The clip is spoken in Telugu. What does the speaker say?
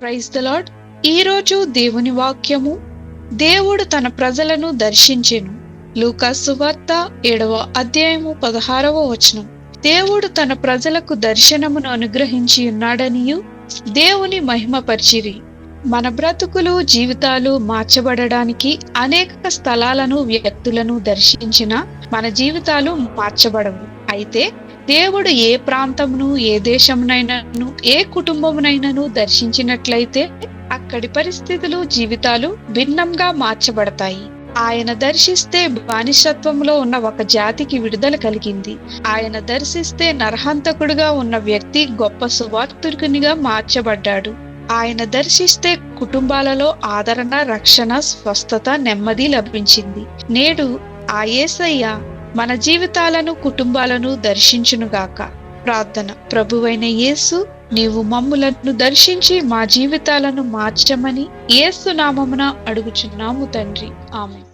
Praise the lord. ఈరోజు దేవుని వాక్యము, దేవుడు తన ప్రజలను దర్శించెను. లూకా సువార్త 7వ అధ్యాయము 16వ వచనం. దేవుడు తన ప్రజలకు దర్శనమును అనుగ్రహించి ఉన్నాడనియు దేవుని మహిమపరిచిరి. మన బ్రతుకులు, జీవితాలు మార్చబడడానికి అనేక స్థలాలను, వ్యక్తులను దర్శించిన మన జీవితాలు మార్చబడవు. అయితే దేవుడు ఏ ప్రాంతమును, ఏ దేశమునైనను, ఏ కుటుంబమునైనను దర్శించినట్లయితే అక్కడి పరిస్థితులు, జీవితాలు భిన్నంగా మార్చబడతాయి. ఆయన దర్శిస్తే బానిసత్వంలో ఉన్న ఒక జాతికి విడుదల కలిగింది. ఆయన దర్శిస్తే నరహంతకుడుగా ఉన్న వ్యక్తి గొప్ప సువార్తికునిగా మార్చబడ్డాడు. ఆయన దర్శిస్తే కుటుంబాలలో ఆదరణ, రక్షణ, స్వస్థత, నెమ్మది లభించింది. నేడు ఆ యేసయ్య మన జీవితాలను, కుటుంబాలను దర్శించునుగాక. ప్రార్థన. ప్రభువైన యేసు, నీవు మమ్ములను దర్శించి మా జీవితాలను మార్చమని యేసు నామమున అడుగుచున్నాము తండ్రి. ఆమేన్.